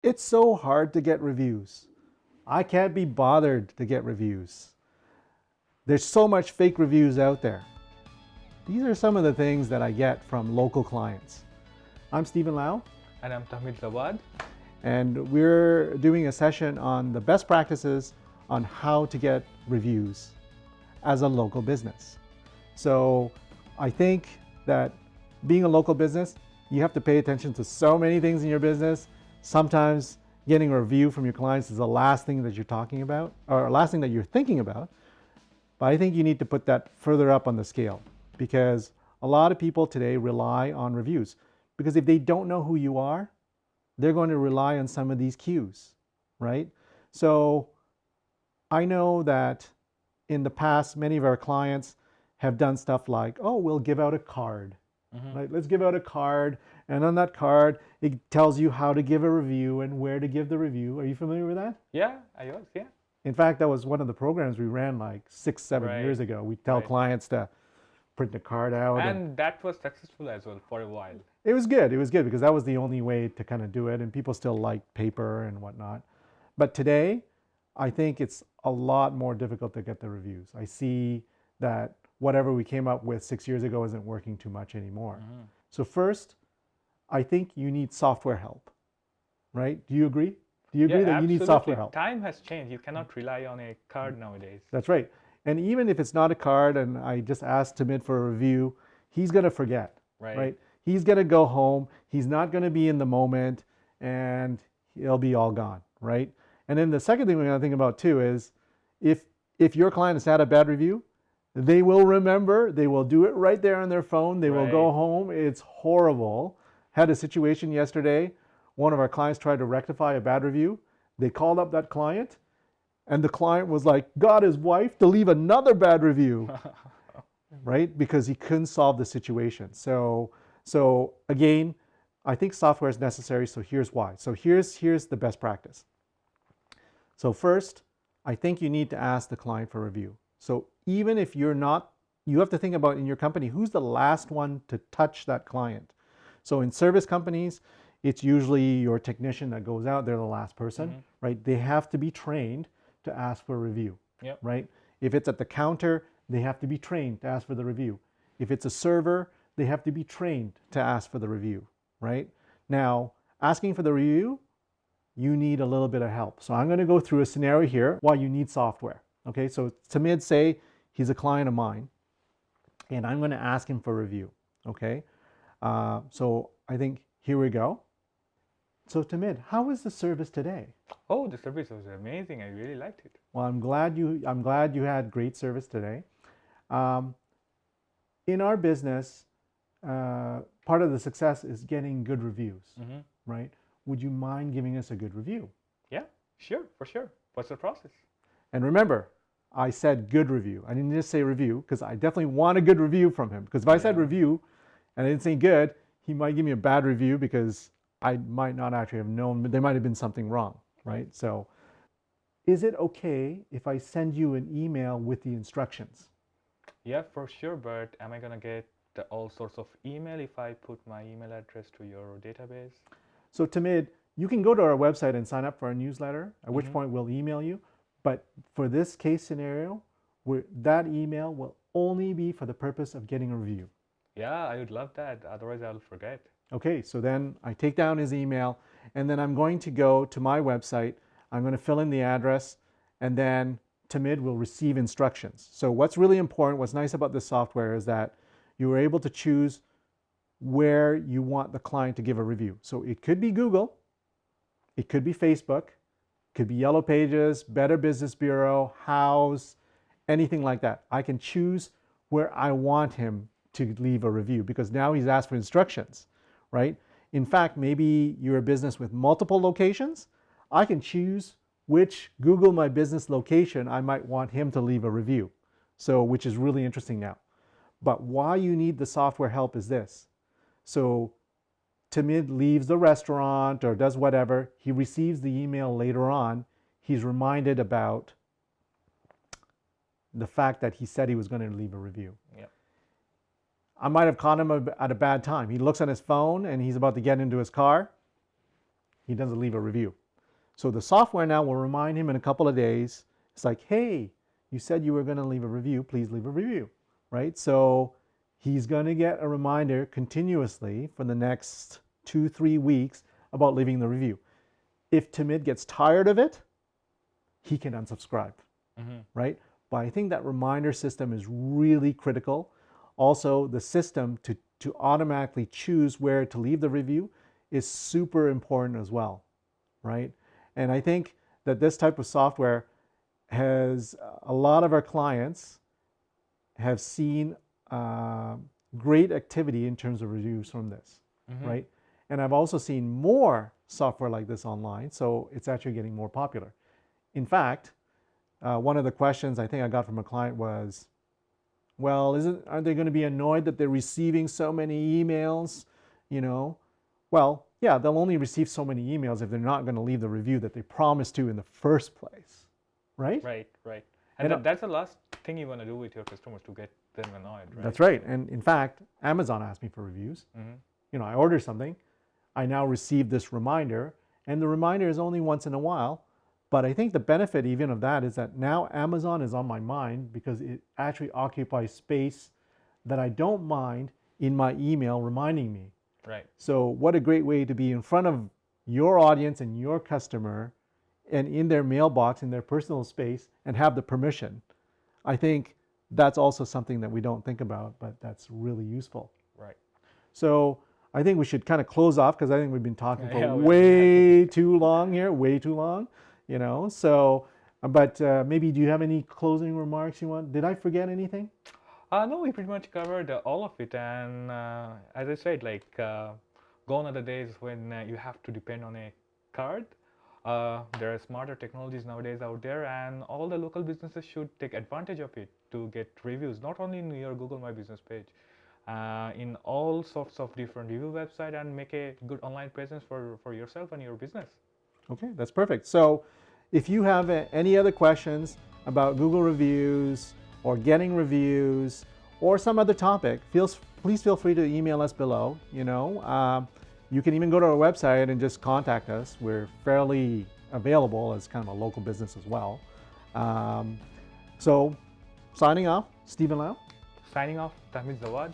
It's so hard to get reviews. I can't be bothered to get reviews. There's so much fake reviews out there. These are some of the things that I get from local clients. I'm Stephen Lau. And I'm Tahmid Jawad. And we're doing a session on the best practices on how to get reviews as a local business. So I think that being a local business, you have to pay attention to so many things in your business. Sometimes getting a review from your clients is the last thing that you're talking about, or last thing that you're thinking about. But I think you need to put that further up on the scale, because a lot of people today rely on reviews. Because if they don't know who you are, they're going to rely on some of these cues, right? So I know that in the past, many of our clients have done stuff like, oh, we'll give out a card. Right? Let's give out a card, and on that card, it tells you how to give a review and where to give the review. Are you familiar with that? Yeah, I was, yeah. In fact, that was one of the programs we ran like 6-7 years ago. We tell clients to print the card out. And that was successful as well for a while. It was good. It was good because that was the only way to kind of do it, and people still like paper and whatnot. But today, I think it's a lot more difficult to get the reviews. I see that whatever we came up with 6 years ago isn't working too much anymore. So first, I think you need software help, right? Do you agree? Do you agree that you need software help? Time has changed. You cannot rely on a card nowadays. That's right. And even if it's not a card and I just asked Tahmid for a review, he's going to forget, right? He's going to go home. He's not going to be in the moment, and he'll be all gone, right? And then the second thing we're going to think about too is if your client has had a bad review, they will remember, they will do it right there on their phone. They will go home. It's horrible. Had a situation yesterday. One of our clients tried to rectify a bad review. They called up that client, and the client was like, got his wife to leave another bad review, right? Because he couldn't solve the situation. So again, I think software is necessary. So here's why. So here's the best practice. So first, I think you need to ask the client for a review. So even if you're not, you have to think about in your company, who's the last one to touch that client? So in service companies, it's usually your technician that goes out. They're the last person, right? They have to be trained to ask for a review, right? If it's at the counter, they have to be trained to ask for the review. If it's a server, they have to be trained to ask for the review, right? Now, asking for the review, you need a little bit of help. So I'm going to go through a scenario here why you need software. Okay, so Tahmid, say he's a client of mine, and I'm going to ask him for a review. Okay, so I think here we go. So Tahmid, how was the service today? Oh, the service was amazing. I really liked it. Well, I'm glad you had great service today. In our business, part of the success is getting good reviews, right? Would you mind giving us a good review? Yeah, sure, for sure. What's the process? And remember, I said good review. I didn't just say review, because I definitely want a good review from him. Because if I said review and I didn't say good, he might give me a bad review because I might not actually have known, there might have been something wrong, right? So is it okay if I send you an email with the instructions? Yeah, for sure. But am I going to get all sorts of email if I put my email address to your database? So Tahmid, you can go to our website and sign up for our newsletter, at which point we'll email you. But for this case scenario, that email will only be for the purpose of getting a review. Yeah, I would love that. Otherwise, I'll forget. Okay, so then I take down his email, and then I'm going to go to my website. I'm going to fill in the address, and then Tahmid will receive instructions. So what's really important, what's nice about this software is that you are able to choose where you want the client to give a review. So it could be Google, it could be Facebook, could be Yellow Pages, Better Business Bureau, House, anything like that. I can choose where I want him to leave a review because now he's asked for instructions, right? In fact, maybe you're a business with multiple locations. I can choose which Google My Business location I might want him to leave a review. So, which is really interesting now. But why you need the software help is this. So Tahmid leaves the restaurant or does whatever, he receives the email later on, he's reminded about the fact that he said he was going to leave a review. I might have caught him at a bad time. He looks on his phone and he's about to get into his car. he doesn't leave a review. So the software now will remind him in a couple of days. It's like, hey, you said you were going to leave a review, please leave a review, right? So he's going to get a reminder continuously for the next 2-3 weeks about leaving the review. If Tahmid gets tired of it, he can unsubscribe, right? But I think that reminder system is really critical. Also, the system to automatically choose where to leave the review is super important as well, right? And I think that this type of software has a lot of our clients have seen great activity in terms of reviews from this, right? And I've also seen more software like this online, so it's actually getting more popular. In fact, one of the questions I think I got from a client was, well, aren't they going to be annoyed that they're receiving so many emails, you know? Well, yeah, they'll only receive so many emails if they're not going to leave the review that they promised to in the first place, right? Right. And that's the last thing you want to do with your customers, to get them annoyed, right? That's right. And in fact, Amazon asked me for reviews. You know, I order something, I now receive this reminder, and the reminder is only once in a while. But I think the benefit even of that is that now Amazon is on my mind because it actually occupies space that I don't mind in my email reminding me. Right. So what a great way to be in front of your audience and your customer and in their mailbox, in their personal space, and have the permission. I think that's also something that we don't think about, but that's really useful. Right. So I think we should kind of close off because I think we've been talking for way too long here, way too long. You know, so, but maybe do you have any closing remarks you want? Did I forget anything? No, we pretty much covered all of it. And as I said, like, gone are the days when you have to depend on a card. There are smarter technologies nowadays out there, and all the local businesses should take advantage of it to get reviews, not only in your Google My Business page, in all sorts of different review websites, and make a good online presence for yourself and your business. Okay, that's perfect. So if you have any other questions about Google reviews or getting reviews or some other topic, please feel free to email us below. You know, you can even go to our website and just contact us. We're fairly available as kind of a local business as well. So signing off, Stephen Lau. Signing off, Tahmid Jawad.